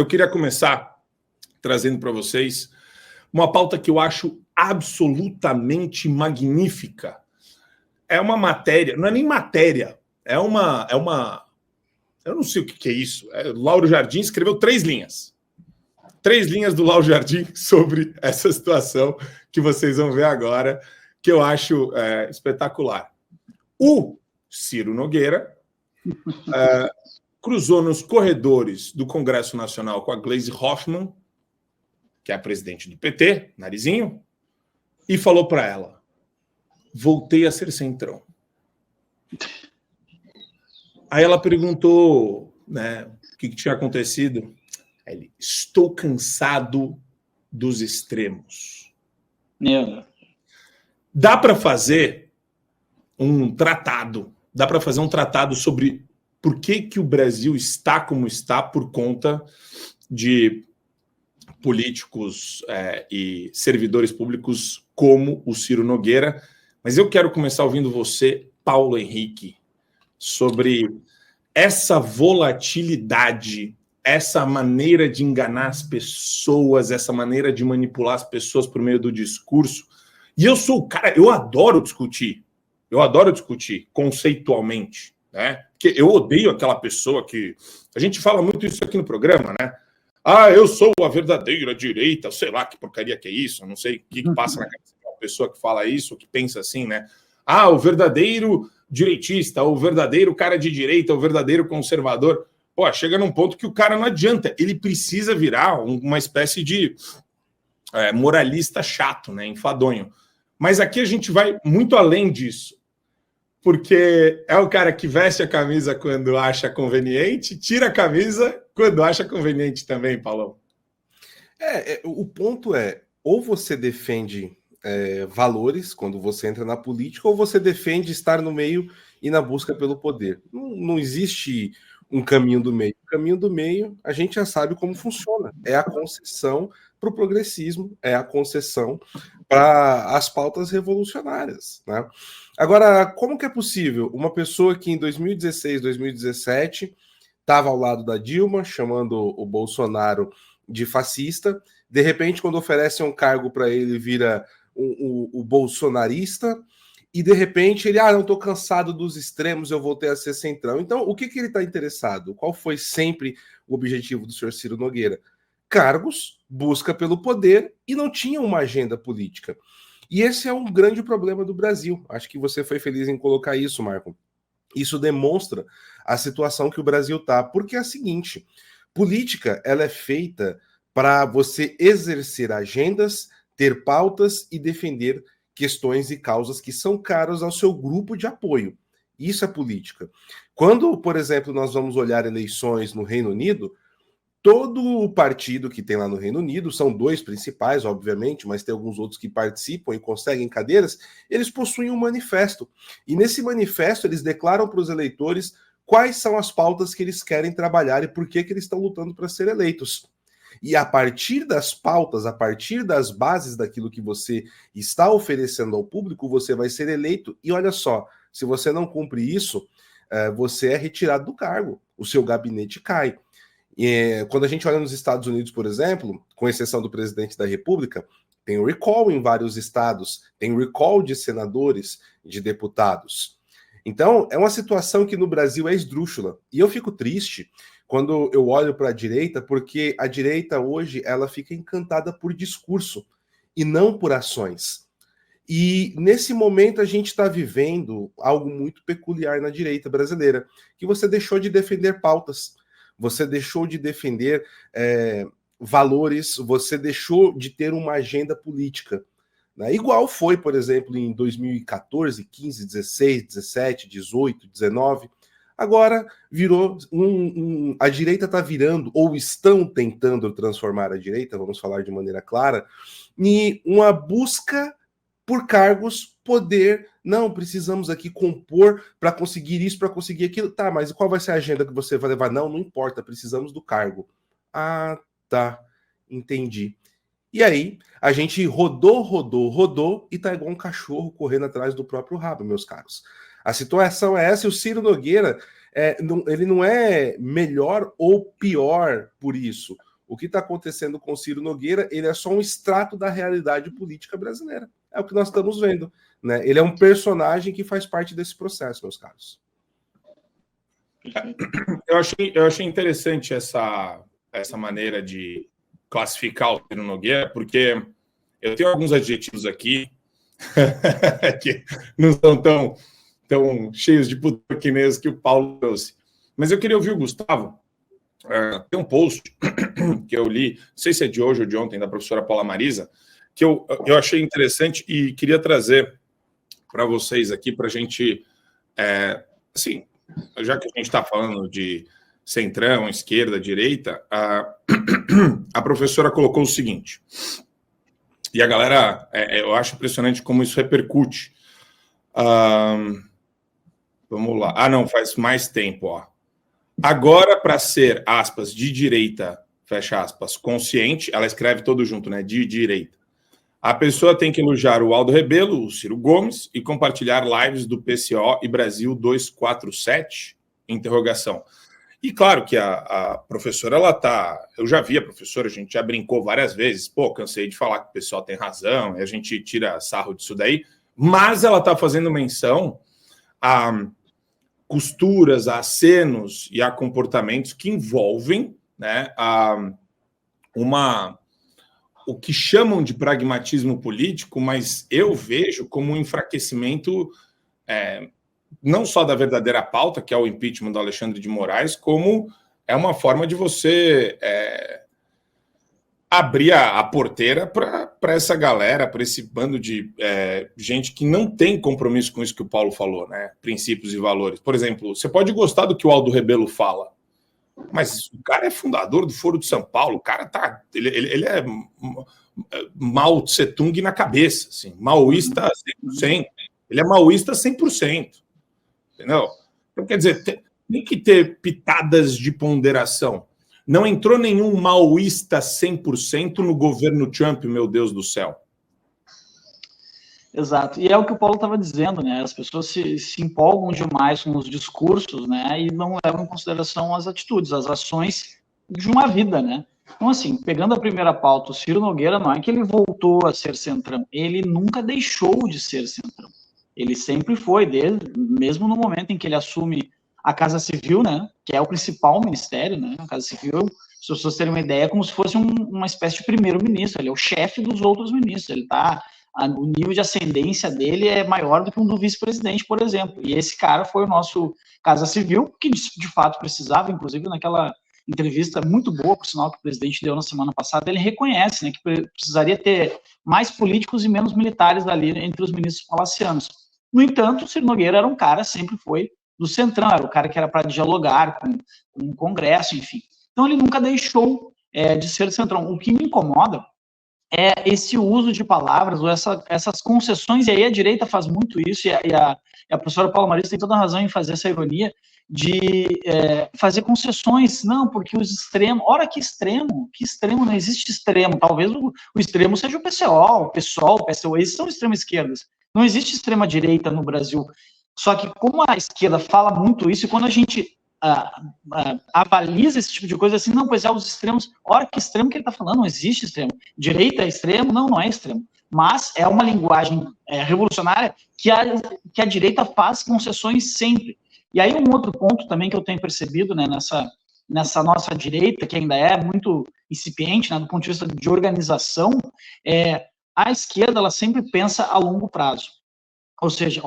Eu queria começar trazendo para vocês uma pauta que eu acho absolutamente magnífica. É uma matéria, não é nem matéria, é uma eu não sei o que é isso. Lauro Jardim escreveu 3 linhas. 3 linhas do Lauro Jardim sobre essa situação que vocês vão ver agora, que eu acho espetacular. O Ciro Nogueira cruzou nos corredores do Congresso Nacional com a Gleisi Hoffmann, que é a presidente do PT, narizinho, e falou para ela: voltei a ser centrão. Aí ela perguntou, né, o que tinha acontecido. Ele: estou cansado dos extremos. Dá para fazer um tratado, sobre por que o Brasil está como está por conta de políticos e servidores públicos como o Ciro Nogueira. Mas eu quero começar ouvindo você, Paulo Henrique, sobre essa volatilidade, essa maneira de enganar as pessoas, essa maneira de manipular as pessoas por meio do discurso. E eu sou o cara, eu adoro discutir conceitualmente, né? Porque eu odeio aquela pessoa que... A gente fala muito isso aqui no programa, né? Ah, eu sou a verdadeira direita, sei lá que porcaria que é isso, não sei o que passa na cabeça de uma pessoa que fala isso, que pensa assim, né? Ah, o verdadeiro direitista, o verdadeiro cara de direita, o verdadeiro conservador. Pô, chega num ponto que o cara não adianta, ele precisa virar uma espécie de moralista chato, né? Enfadonho. Mas aqui a gente vai muito além disso, porque é o cara que veste a camisa quando acha conveniente, tira a camisa quando acha conveniente também, Paulão. O ponto é, ou você defende valores quando você entra na política, ou você defende estar no meio e na busca pelo poder. Não existe um caminho do meio. O caminho do meio, a gente já sabe como funciona. É a concessão para o progressismo, é a concessão para as pautas revolucionárias, né? Agora, como que é possível uma pessoa que em 2016, 2017 estava ao lado da Dilma, chamando o Bolsonaro de fascista, de repente, quando oferecem um cargo para ele, vira o bolsonarista, e de repente ele, não estou cansado dos extremos, eu voltei a ser centrão. Então, o que ele está interessado? Qual foi sempre o objetivo do senhor Ciro Nogueira? Cargos, busca pelo poder, e não tinha uma agenda política. E esse é um grande problema do Brasil. Acho que você foi feliz em colocar isso, Marco. Isso demonstra a situação que o Brasil está, porque é a seguinte: política, ela é feita para você exercer agendas, ter pautas e defender questões e causas que são caras ao seu grupo de apoio. Isso é política. Quando, por exemplo, nós vamos olhar eleições no Reino Unido, todo o partido que tem lá no Reino Unido, são 2 principais, obviamente, mas tem alguns outros que participam e conseguem cadeiras, eles possuem um manifesto. E nesse manifesto eles declaram para os eleitores quais são as pautas que eles querem trabalhar e por que eles estão lutando para ser eleitos. E a partir das pautas, a partir das bases daquilo que você está oferecendo ao público, você vai ser eleito. E olha só, se você não cumpre isso, você é retirado do cargo, o seu gabinete cai. Quando a gente olha nos Estados Unidos, por exemplo, com exceção do presidente da República, tem recall em vários estados, tem recall de senadores, de deputados. Então, é uma situação que no Brasil é esdrúxula. E eu fico triste quando eu olho para a direita, porque a direita hoje ela fica encantada por discurso e não por ações. E nesse momento a gente está vivendo algo muito peculiar na direita brasileira, que você deixou de defender pautas, você deixou de defender valores, você deixou de ter uma agenda política. Né? Igual foi, por exemplo, em 2014, 15, 16, 17, 18, 19. Agora virou a direita está virando, ou estão tentando transformar a direita, vamos falar de maneira clara, em uma busca por cargos, poder. Não, precisamos aqui compor para conseguir isso, para conseguir aquilo. Tá, mas qual vai ser a agenda que você vai levar? Não importa, precisamos do cargo. Ah, tá, entendi. E aí, a gente rodou e tá igual um cachorro correndo atrás do próprio rabo, meus caros. A situação é essa, e o Ciro Nogueira, ele não é melhor ou pior por isso. O que está acontecendo com o Ciro Nogueira, ele é só um extrato da realidade política brasileira. É o que nós estamos vendo, né? Ele é um personagem que faz parte desse processo, meus caros. Eu achei interessante essa maneira de classificar o Ciro Nogueira, porque eu tenho alguns adjetivos aqui que não são tão cheios de pudor que nem os que o Paulo trouxe. Mas eu queria ouvir o Gustavo. Tem um post que eu li, não sei se é de hoje ou de ontem, da professora Paula Marisa, que eu achei interessante e queria trazer para vocês aqui, para a gente, assim, já que a gente está falando de centrão, esquerda, direita, a professora colocou o seguinte, e a galera, eu acho impressionante como isso repercute. Vamos lá. Não, faz mais tempo, ó. Agora, para ser, aspas, de direita, fecha aspas, consciente, ela escreve todo junto, né? De direita. A pessoa tem que elogiar o Aldo Rebelo, o Ciro Gomes e compartilhar lives do PCO e Brasil 247? Interrogação. E claro que a professora, ela tá... Eu já vi a professora, a gente já brincou várias vezes. Pô, cansei de falar que o pessoal tem razão, e a gente tira sarro disso daí. Mas ela está fazendo menção a costuras, a acenos e a comportamentos que envolvem, né, o que chamam de pragmatismo político, mas eu vejo como um enfraquecimento não só da verdadeira pauta, que é o impeachment do Alexandre de Moraes, como é uma forma de você abrir a porteira para essa galera, para esse bando de gente que não tem compromisso com isso que o Paulo falou, né? Princípios e valores. Por exemplo, você pode gostar do que o Aldo Rebelo fala, mas o cara é fundador do Foro de São Paulo, o cara tá... Ele é Mao Tse Tung na cabeça, assim, maoísta 100%. Ele é maoísta 100%. Entendeu? Então, quer dizer, tem que ter pitadas de ponderação. Não entrou nenhum maoísta 100% no governo Trump, meu Deus do céu. Exato. E é o que o Paulo estava dizendo, né? As pessoas se empolgam demais com os discursos, né? E não levam em consideração as atitudes, as ações de uma vida, né? Então, assim, pegando a primeira pauta, o Ciro Nogueira não é que ele voltou a ser centrão, ele nunca deixou de ser centrão. Ele sempre foi, mesmo no momento em que ele assume a Casa Civil, né, que é o principal ministério, né, a Casa Civil, se as pessoas terem uma ideia, é como se fosse uma espécie de primeiro-ministro, ele é o chefe dos outros ministros, o nível de ascendência dele é maior do que um do vice-presidente, por exemplo, e esse cara foi o nosso Casa Civil, que de fato precisava, inclusive naquela entrevista muito boa, por sinal, que o presidente deu na semana passada, ele reconhece, né, que precisaria ter mais políticos e menos militares ali entre os ministros palacianos. No entanto, o Ciro Nogueira era um cara, sempre foi do centrão, era o cara que era para dialogar com o Congresso, enfim. Então, ele nunca deixou de ser centrão. O que me incomoda é esse uso de palavras, ou essas concessões, e aí a direita faz muito isso, e a professora Paula Marisa tem toda a razão em fazer essa ironia, de fazer concessões, não, porque os extremos, ora que extremo, não existe extremo, talvez o extremo seja o PCO, o PSOL, o PSOL, esses são extrema esquerdas, não existe extrema direita no Brasil, só que como a esquerda fala muito isso, e quando a gente avaliza esse tipo de coisa, assim, não, pois os extremos, ora que extremo que ele está falando, não existe extremo, direita é extremo, não é extremo, mas é uma linguagem revolucionária que a direita faz concessões sempre. E aí um outro ponto também que eu tenho percebido, né, nessa nossa direita, que ainda é muito incipiente, né, do ponto de vista de organização, a esquerda ela sempre pensa a longo prazo. Ou seja,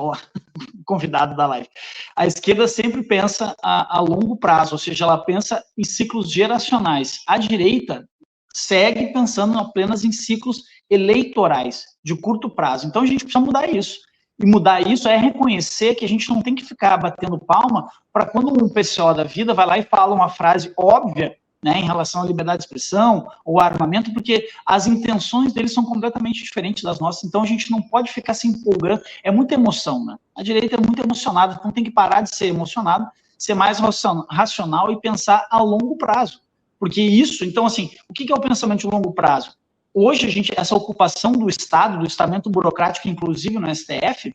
convidado da live, a esquerda sempre pensa a longo prazo, ou seja, ela pensa em ciclos geracionais. A direita segue pensando apenas em ciclos eleitorais, de curto prazo. Então a gente precisa mudar isso. E mudar isso é reconhecer que a gente não tem que ficar batendo palma para quando um PCO da vida vai lá e fala uma frase óbvia, né, em relação à liberdade de expressão ou armamento, porque as intenções deles são completamente diferentes das nossas, então a gente não pode ficar se empolgando, é muita emoção, né? A direita é muito emocionada, então tem que parar de ser emocionado, ser mais racional e pensar a longo prazo, porque isso, então assim, o que é o pensamento de longo prazo? Hoje, essa ocupação do Estado, do estamento burocrático, inclusive no STF,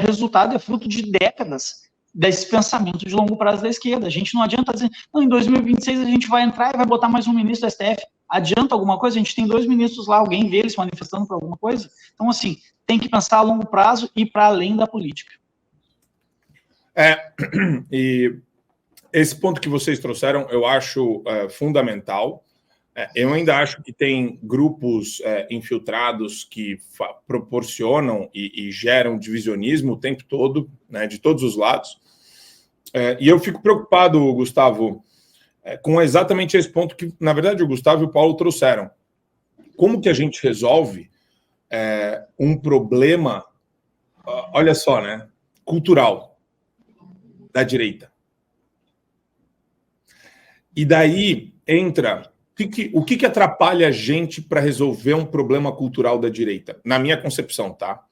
resultado, é fruto de décadas desse pensamento de longo prazo da esquerda. A gente não adianta dizer, não, em 2026 a gente vai entrar e vai botar mais um ministro do STF. Adianta alguma coisa? A gente tem 2 ministros lá, alguém vê eles manifestando por alguma coisa? Então, assim, tem que pensar a longo prazo e para além da política. E esse ponto que vocês trouxeram, eu acho fundamental. Eu ainda acho que tem grupos infiltrados que proporcionam e geram divisionismo o tempo todo, né, de todos os lados. E eu fico preocupado, Gustavo, com exatamente esse ponto que, na verdade, o Gustavo e o Paulo trouxeram. Como que a gente resolve um problema, olha só, né, cultural da direita? E daí entra... O que atrapalha a gente para resolver um problema cultural da direita? Na minha concepção, tá?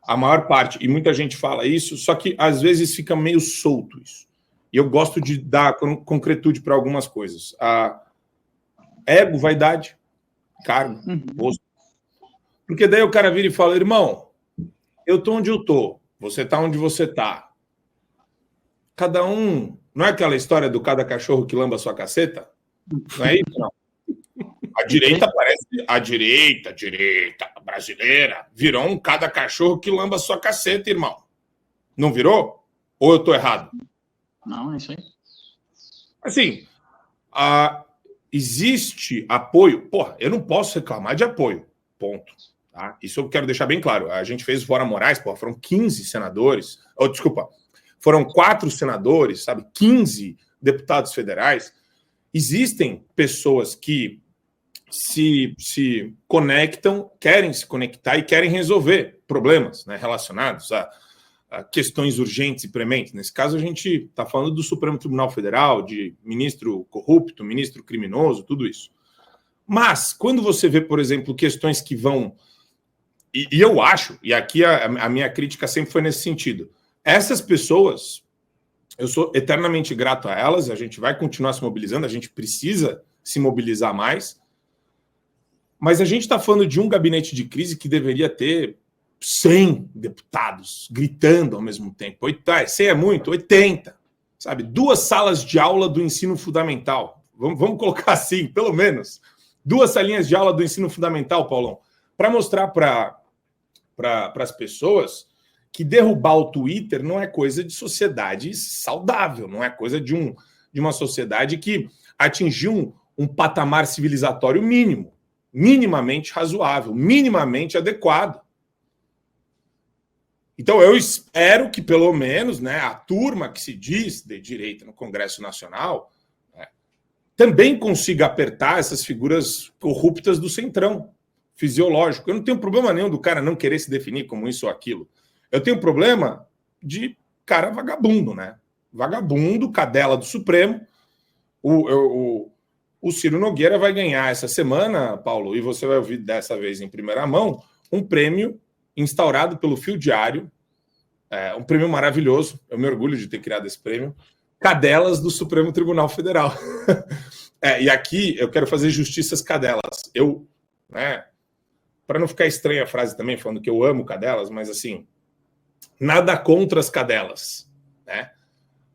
A maior parte, e muita gente fala isso, só que às vezes fica meio solto isso. E eu gosto de dar concretude para algumas coisas. Ego, vaidade, cargo, posto. Porque daí o cara vira e fala, irmão, eu tô onde eu tô, você tá onde você tá. Cada um... Não é aquela história do cada cachorro que lamba a sua caceta? Não é isso, não. A direita parece... A direita brasileira virou um cada cachorro que lamba a sua caceta, irmão. Não virou? Ou eu tô errado? Não, é isso aí. Assim, existe apoio. Porra, eu não posso reclamar de apoio. Ponto. Tá? Isso eu quero deixar bem claro. A gente fez o Fora Moraes, porra, foram 15 senadores. Desculpa, foram 4 senadores, sabe? 15 deputados federais. Existem pessoas que se conectam, querem se conectar e querem resolver problemas, né, relacionados a questões urgentes e prementes. Nesse caso, a gente está falando do Supremo Tribunal Federal, de ministro corrupto, ministro criminoso, tudo isso. Mas, quando você vê, por exemplo, questões que vão... E eu acho, e aqui a minha crítica sempre foi nesse sentido, essas pessoas, eu sou eternamente grato a elas, a gente vai continuar se mobilizando, a gente precisa se mobilizar mais, mas a gente está falando de um gabinete de crise que deveria ter 100 deputados gritando ao mesmo tempo. 100 é muito, 80. Sabe? 2 salas de aula do ensino fundamental. Vamos colocar assim, pelo menos. 2 salinhas de aula do ensino fundamental, Paulão, para mostrar para as pessoas que derrubar o Twitter não é coisa de sociedade saudável, não é coisa de uma sociedade que atingiu um patamar civilizatório mínimo, minimamente razoável, minimamente adequado. Então, eu espero que, pelo menos, né, a turma que se diz de direita no Congresso Nacional também consiga apertar essas figuras corruptas do centrão fisiológico. Eu não tenho problema nenhum do cara não querer se definir como isso ou aquilo. Eu tenho problema de cara vagabundo, né? Vagabundo, cadela do Supremo. O Ciro Nogueira vai ganhar essa semana, Paulo, e você vai ouvir dessa vez em primeira mão, um prêmio instaurado pelo Fio Diário, um prêmio maravilhoso, eu me orgulho de ter criado esse prêmio, Cadelas do Supremo Tribunal Federal. E aqui eu quero fazer justiças cadelas. Para não ficar estranha a frase também, falando que eu amo cadelas, mas assim, nada contra as cadelas, né?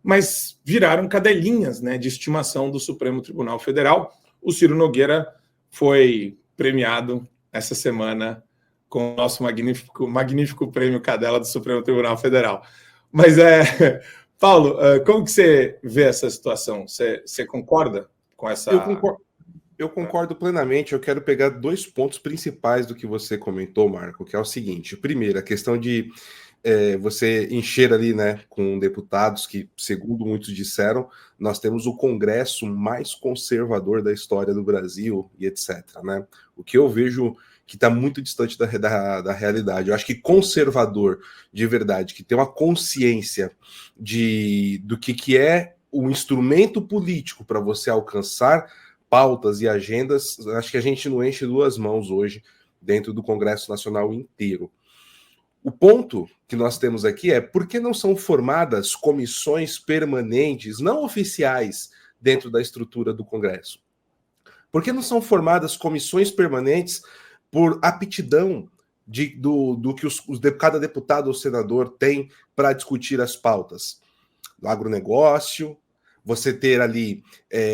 Mas viraram cadelinhas, né, de estimação do Supremo Tribunal Federal. O Ciro Nogueira foi premiado essa semana com o nosso magnífico prêmio Cadela do Supremo Tribunal Federal. Mas, Paulo, como que você vê essa situação? Você concorda com essa... Eu concordo plenamente. Eu quero pegar 2 pontos principais do que você comentou, Marco, que é o seguinte. Primeiro, a questão de você encher ali, né, com deputados que, segundo muitos disseram, nós temos o Congresso mais conservador da história do Brasil e etc. Né? O que eu vejo que está muito distante da realidade. Eu acho que conservador de verdade, que tem uma consciência do que é o instrumento político para você alcançar pautas e agendas, acho que a gente não enche 2 mãos hoje dentro do Congresso Nacional inteiro. O ponto que nós temos aqui é por que não são formadas comissões permanentes, não oficiais, dentro da estrutura do Congresso? Por que não são formadas comissões permanentes por aptidão do que cada deputado ou senador tem para discutir as pautas? agronegócio, você ter ali,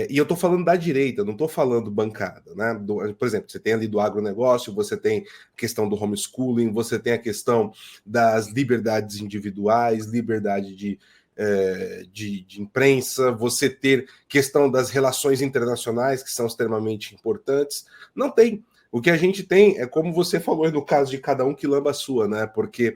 e eu estou falando da direita, não estou falando bancada, né? Por exemplo, você tem ali do agronegócio, você tem a questão do homeschooling, você tem a questão das liberdades individuais, liberdade de imprensa, você ter questão das relações internacionais, que são extremamente importantes. Não tem. O que a gente tem é, como você falou, no caso de cada um que lamba a sua, né? Porque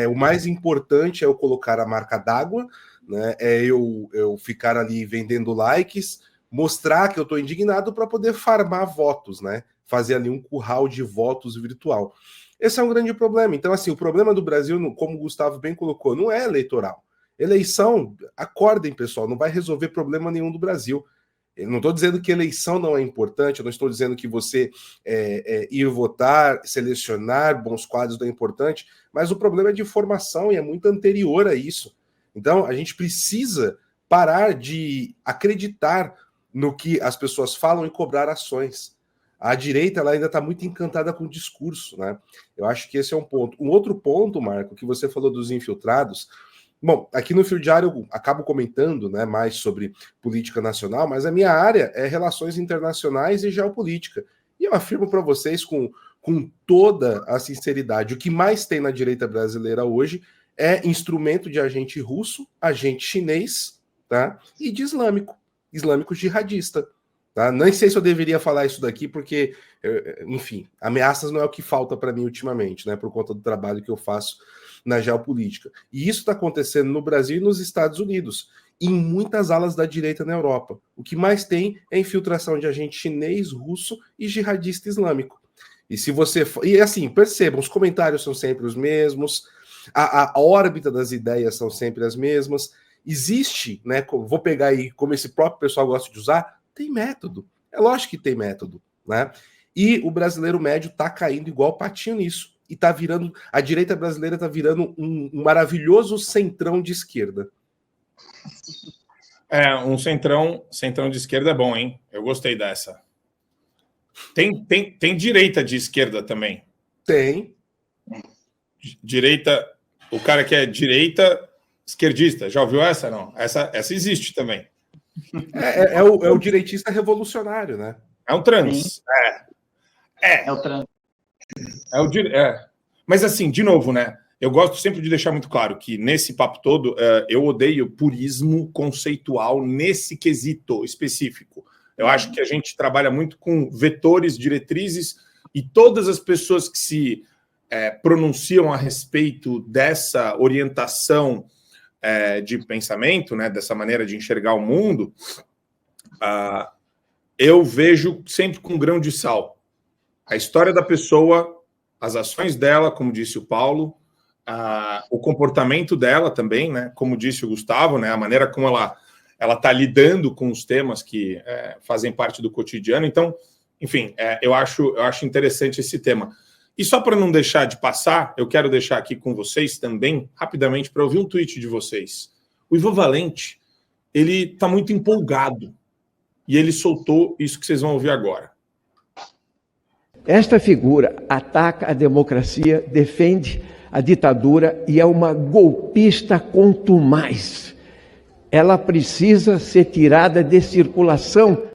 o mais importante é eu colocar a marca d'água, né? É eu ficar ali vendendo likes, mostrar que eu estou indignado para poder farmar votos, né? Fazer ali um curral de votos virtual. Esse é um grande problema. Então, assim, o problema do Brasil, como o Gustavo bem colocou, não é eleitoral. Eleição, acordem, pessoal, não vai resolver problema nenhum do Brasil. Eu não estou dizendo que eleição não é importante, eu não estou dizendo que você ir votar, selecionar bons quadros não é importante, mas o problema é de formação e é muito anterior a isso. Então, a gente precisa parar de acreditar no que as pessoas falam e cobrar ações. A direita ela ainda está muito encantada com o discurso, né? Eu acho que esse é um ponto. Um outro ponto, Marco, que você falou dos infiltrados. Bom, aqui no Fio Diário eu acabo comentando, né, mais sobre política nacional, mas a minha área é relações internacionais e geopolítica. E eu afirmo para vocês com toda a sinceridade, o que mais tem na direita brasileira hoje é instrumento de agente russo, agente chinês, tá? E de islâmico jihadista. Tá? Nem sei se eu deveria falar isso daqui, porque, enfim, ameaças não é o que falta para mim ultimamente, né, por conta do trabalho que eu faço na geopolítica. E isso está acontecendo no Brasil e nos Estados Unidos, e em muitas alas da direita na Europa. O que mais tem é infiltração de agente chinês, russo e jihadista islâmico. E se você... E assim, percebam, os comentários são sempre os mesmos, a órbita das ideias são sempre as mesmas. Existe, né? Vou pegar aí, como esse próprio pessoal gosta de usar, tem método. É lógico que tem método, né? E o brasileiro médio está caindo igual patinho nisso. E tá virando, a direita brasileira está virando um maravilhoso centrão de esquerda. Um centrão de esquerda é bom, hein? Eu gostei dessa. Tem direita de esquerda também? Tem. Direita, o cara que é direita esquerdista, já ouviu essa? Não, essa existe também. É o direitista revolucionário, né? É um trans. É o trans. Mas assim, de novo, né? Eu gosto sempre de deixar muito claro que nesse papo todo eu odeio purismo conceitual nesse quesito específico. Eu acho que a gente trabalha muito com vetores, diretrizes, e todas as pessoas que se pronunciam a respeito dessa orientação de pensamento, né, dessa maneira de enxergar o mundo, eu vejo sempre com um grão de sal. A história da pessoa, as ações dela, como disse o Paulo, o comportamento dela também, né, como disse o Gustavo, né, a maneira como ela está lidando com os temas que fazem parte do cotidiano. Então, enfim, eu acho interessante esse tema. E só para não deixar de passar, eu quero deixar aqui com vocês também, rapidamente, para ouvir um tweet de vocês. O Ivan Valente, ele está muito empolgado, e ele soltou isso que vocês vão ouvir agora. Esta figura ataca a democracia, defende a ditadura e é uma golpista contumaz. Ela precisa ser tirada de circulação.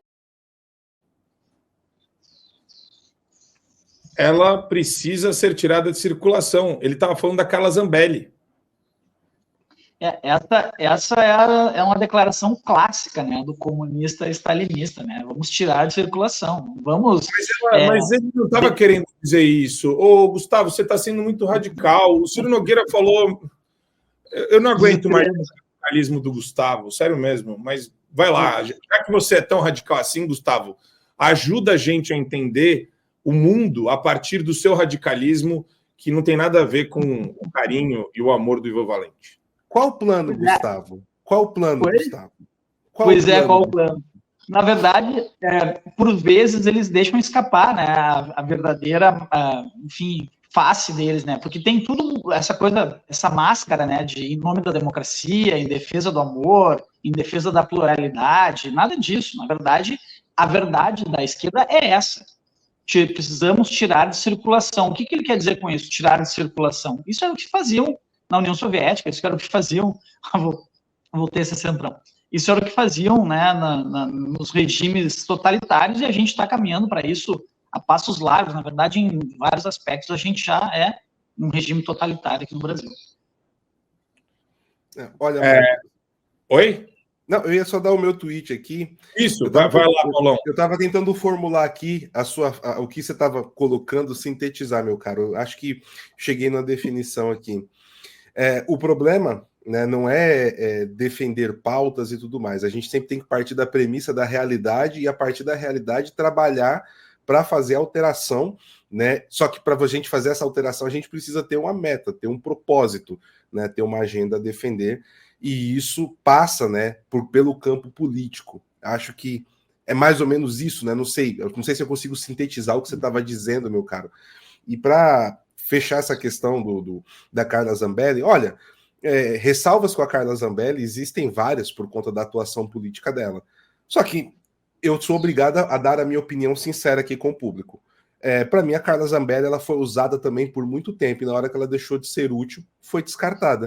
Ela precisa ser tirada de circulação. Ele estava falando da Carla Zambelli. Essa é uma declaração clássica, né, do comunista stalinista, né? Vamos tirar de circulação. Vamos. Mas ele não estava querendo dizer isso. Ô, Gustavo, você está sendo muito radical. O Ciro Nogueira falou. Eu não aguento mais o radicalismo do Gustavo, sério mesmo. Mas vai lá. Já que você é tão radical assim, Gustavo, ajuda a gente a entender o mundo a partir do seu radicalismo, que não tem nada a ver com o carinho e o amor do Ivan Valente. Qual o plano, Gustavo? Qual o plano, Gustavo? Qual o plano? Na verdade, por vezes eles deixam escapar, né, a verdadeira, enfim, face deles, né? Porque tem tudo essa coisa, essa máscara, né, de em nome da democracia, em defesa do amor, em defesa da pluralidade, nada disso. Na verdade, a verdade da esquerda é essa. Precisamos tirar de circulação. O que ele quer dizer com isso, tirar de circulação? Isso era o que faziam na União Soviética, isso era o que faziam voltei a ser centrão. Isso era o que faziam, né, nos regimes totalitários, e a gente está caminhando para isso a passos largos. Na verdade, em vários aspectos, a gente já é um regime totalitário aqui no Brasil. Olha, Oi? não, eu ia só dar o meu tweet aqui. Isso, vai lá, Paulão. Eu estava tentando formular aqui o que você estava colocando, sintetizar, meu caro. Eu acho que cheguei na definição aqui. O problema, né, não é defender pautas e tudo mais. A gente sempre tem que partir da premissa da realidade e, a partir da realidade, trabalhar para fazer a alteração, né? Só que para a gente fazer essa alteração, a gente precisa ter uma meta, ter um propósito, né, ter uma agenda a defender. E isso passa, né, pelo campo político. Acho que é mais ou menos isso, né? Não sei se eu consigo sintetizar o que você estava dizendo, meu caro. E para fechar essa questão da Carla Zambelli, olha, ressalvas com a Carla Zambelli existem várias por conta da atuação política dela. Só que eu sou obrigado a dar a minha opinião sincera aqui com o público. Para mim, a Carla Zambelli ela foi usada também por muito tempo, e na hora que ela deixou de ser útil, foi descartada.